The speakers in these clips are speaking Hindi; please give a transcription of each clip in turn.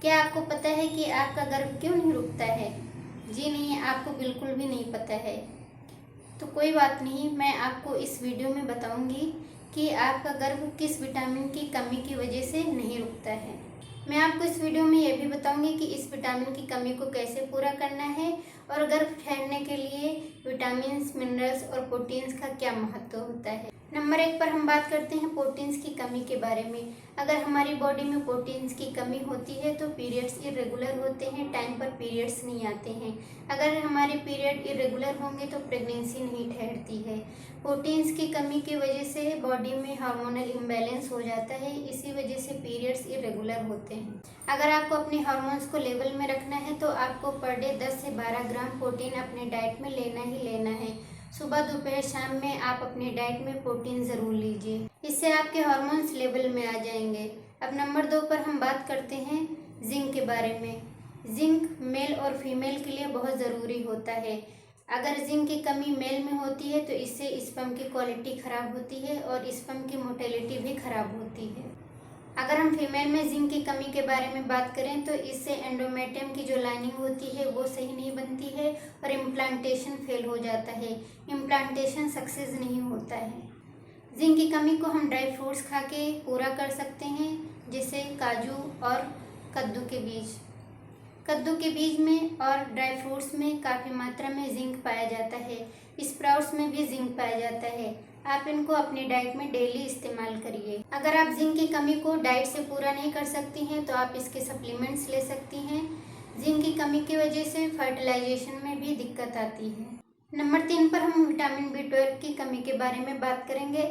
क्या आपको पता है कि आपका गर्भ क्यों नहीं रुकता है? जी नहीं, आपको बिल्कुल भी नहीं पता है। तो कोई बात नहीं, मैं आपको इस वीडियो में बताऊंगी कि आपका गर्भ किस विटामिन की कमी की वजह से नहीं रुकता है। मैं आपको इस वीडियो में यह भी बताऊंगी कि इस विटामिन की कमी को कैसे पूरा करना है और गर्भ ठहरने के लिए विटामिन्स, मिनरल्स और प्रोटीन्स का क्या महत्व होता है। नंबर 1 पर हम बात करते हैं प्रोटीन्स की कमी के बारे में। अगर हमारी बॉडी में प्रोटीन्स की कमी होती है तो पीरियड्स इरेगुलर होते हैं, टाइम पर पीरियड्स नहीं आते हैं। अगर हमारे पीरियड इरेगुलर होंगे तो प्रेगनेंसी नहीं ठहरती है। प्रोटीन्स की कमी की वजह से बॉडी में हार्मोनल इम्बैलेंस हो जाता है, इसी वजह से पीरियड्स इरेगुलर होते हैं। अगर आपको अपने हार्मोन्स को लेवल में रखना है तो आपको पर डे 10 से 12 ग्राम प्रोटीन अपने डाइट में लेना ही लेना है। सुबह, दोपहर, शाम में आप अपने डाइट में प्रोटीन ज़रूर लीजिए, इससे आपके हार्मोन्स लेवल में आ जाएंगे। अब नंबर 2 पर हम बात करते हैं जिंक के बारे में। जिंक मेल और फीमेल के लिए बहुत ज़रूरी होता है। अगर जिंक की कमी मेल में होती है तो इससे स्पर्म की क्वालिटी ख़राब होती है और स्पर्म की मोटेलिटी भी ख़राब होती है। अगर हम फीमेल में जिंक की कमी के बारे में बात करें तो इससे एंडोमेट्रियम की जो लाइनिंग होती है वो सही नहीं बनती है और इम्प्लांटेशन फेल हो जाता है, इम्प्लांटेशन सक्सेस नहीं होता है। जिंक की कमी को हम ड्राई फ्रूट्स खा के पूरा कर सकते हैं, जैसे काजू और कद्दू के बीज। कद्दू के बीज में और ड्राई फ्रूट्स में काफ़ी मात्रा में जिंक पाया जाता है। स्प्राउट्स में भी जिंक पाया जाता है। आप इनको अपनी डाइट में डेली इस्तेमाल करिए। अगर आप जिंक की कमी को डाइट से पूरा नहीं कर सकती हैं तो आप इसके सप्लीमेंट्स ले सकती हैं। जिंक की कमी की वजह से फर्टिलाइजेशन में भी दिक्कत आती है। नंबर 3 पर हम विटामिन B12 की कमी के बारे में बात करेंगे।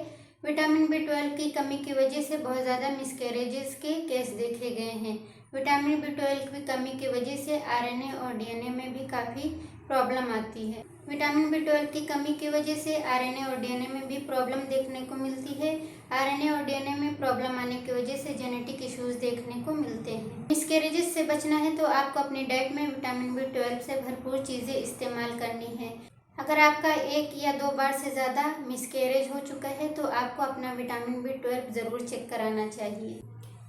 विटामिन B12 की कमी की वजह से बहुत ज़्यादा मिसकैरेजेस के केस देखे गए हैं। विटामिन B12 की कमी की वजह से RNA और DNA में भी काफ़ी प्रॉब्लम आती है। विटामिन B12 की कमी की वजह से RNA और DNA में भी प्रॉब्लम देखने को मिलती है। RNA और DNA में प्रॉब्लम आने की वजह से जेनेटिक इश्यूज देखने को मिलते हैं। मिसकैरेजेस से बचना है तो आपको अपनी डाइट में विटामिन B12 से भरपूर चीज़ें इस्तेमाल करनी है। अगर आपका 1 या 2 बार से ज़्यादा मिसकैरेज हो चुका है तो आपको अपना विटामिन B12 ज़रूर चेक कराना चाहिए।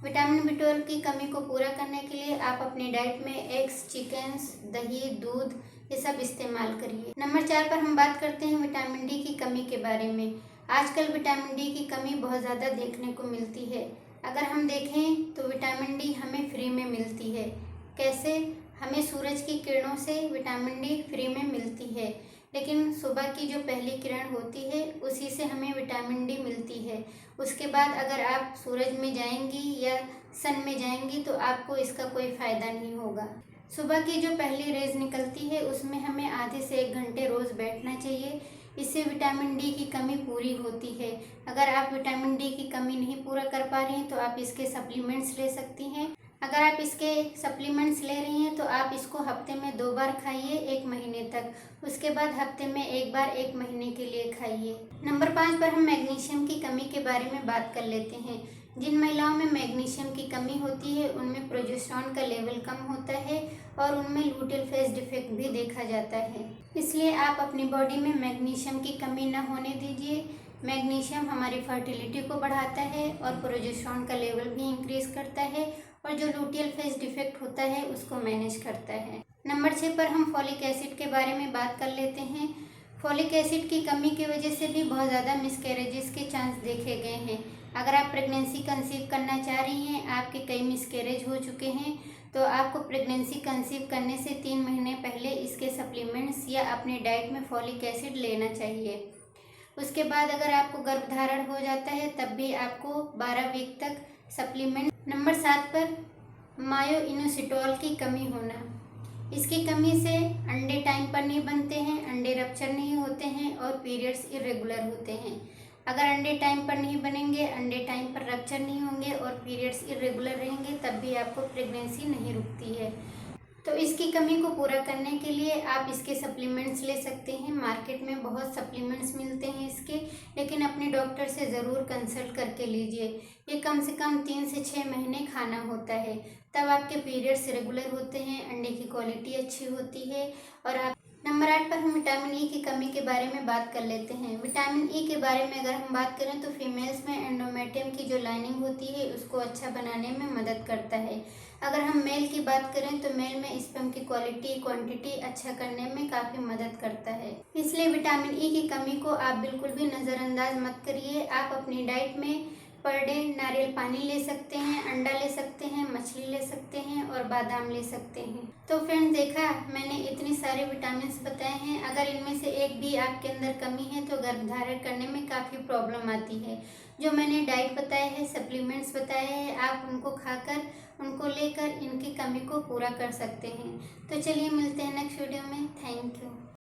विटामिन B12 की कमी को पूरा करने के लिए आप अपनी डाइट में एग्स, चिकन्स, दही, दूध ये सब इस्तेमाल करिए। नंबर 4 पर हम बात करते हैं विटामिन डी की कमी के बारे में। आजकल विटामिन डी की कमी बहुत ज़्यादा देखने को मिलती है। अगर हम देखें तो विटामिन डी हमें फ्री में मिलती है। कैसे? हमें सूरज की किरणों से विटामिन डी फ्री में मिलती है, लेकिन सुबह की जो पहली किरण होती है उसी से हमें विटामिन डी मिलती है। उसके बाद अगर आप सूरज में जाएंगी या सन में जाएंगी तो आपको इसका कोई फ़ायदा नहीं होगा। सुबह की जो पहली रेज निकलती है उसमें हमें आधे से 1 घंटे रोज़ बैठना चाहिए, इससे विटामिन डी की कमी पूरी होती है। अगर आप विटामिन डी की कमी नहीं पूरा कर पा रही हैं तो आप इसके सप्लीमेंट्स ले सकती हैं। अगर आप इसके सप्लीमेंट्स ले रही हैं तो आप इसको हफ्ते में 2 बार खाइए 1 महीने तक, उसके बाद हफ्ते में 1 बार 1 महीने के लिए खाइए। नंबर 5 पर हम मैग्नीशियम की कमी के बारे में बात कर लेते हैं। जिन महिलाओं में मैग्नीशियम की कमी होती है उनमें प्रोजेस्टेरोन का लेवल कम होता है और उनमें लूटियल फेस डिफेक्ट भी देखा जाता है। इसलिए आप अपनी बॉडी में मैग्नीशियम की कमी न होने दीजिए। मैग्नीशियम हमारी फर्टिलिटी को बढ़ाता है और प्रोजेस्टेरोन का लेवल भी इंक्रीज करता है और जो लूटियल फेस डिफेक्ट होता है उसको मैनेज करता है। नंबर 6 पर हम फॉलिक एसिड के बारे में बात कर लेते हैं। फॉलिक एसिड की कमी की वजह से भी बहुत ज़्यादा मिसकैरेजेस के चांस देखे गए हैं। अगर आप प्रेगनेंसी कंसीव करना चाह रही हैं, आपके कई मिसकैरेज हो चुके हैं, तो आपको प्रेगनेंसी कंसीव करने से 3 महीने पहले इसके सप्लीमेंट्स या अपने डाइट में फॉलिक एसिड लेना चाहिए। उसके बाद अगर आपको गर्भधारण हो जाता है तब भी आपको 12 वीक तक सप्लीमेंट। नंबर 7 पर मायोइनोसिटोल की कमी होना। इसकी कमी से अंडे टाइम पर नहीं बनते हैं, अंडे रप्चर नहीं होते हैं और पीरियड्स इरेगुलर होते हैं। अगर अंडे टाइम पर नहीं बनेंगे, अंडे टाइम पर रप्चर नहीं होंगे और पीरियड्स इरेगुलर रहेंगे तब भी आपको प्रेगनेंसी नहीं रुकती है। तो इसकी कमी को पूरा करने के लिए आप इसके सप्लीमेंट्स ले सकते हैं। मार्केट में बहुत सप्लीमेंट्स मिलते हैं इसके, लेकिन अपने डॉक्टर से ज़रूर कंसल्ट करके लीजिए। ये कम से कम 3 से 6 महीने खाना होता है, तब आपके पीरियड्स रेगुलर होते हैं, अंडे की क्वालिटी अच्छी होती है और नंबर 8 पर हम विटामिन ई की कमी के बारे में बात कर लेते हैं। विटामिन ई के बारे में अगर हम बात करें तो फीमेल्स में एंडोमेट्रियम की जो लाइनिंग होती है उसको अच्छा बनाने में मदद करता है। अगर हम मेल की बात करें तो मेल में स्पर्म की क्वालिटी क्वांटिटी अच्छा करने में काफ़ी मदद करता है। इसलिए विटामिन ई की कमी को आप बिल्कुल भी नज़रअंदाज मत करिए। आप अपनी डाइट में पर डे नारियल पानी ले सकते हैं, अंडा ले सकते हैं, मछली ले सकते हैं और बादाम ले सकते हैं। तो फ्रेंड्स, देखा मैंने इतने सारे विटामिन बताए हैं। अगर इनमें से एक भी आपके अंदर कमी है तो गर्भधारण करने में काफ़ी प्रॉब्लम आती है। जो मैंने डाइट बताए हैं, सप्लीमेंट्स बताए हैं, आप उनको खाकर उनको लेकर इनकी कमी को पूरा कर सकते हैं। तो चलिए मिलते हैं नेक्स्ट वीडियो में। Thank you.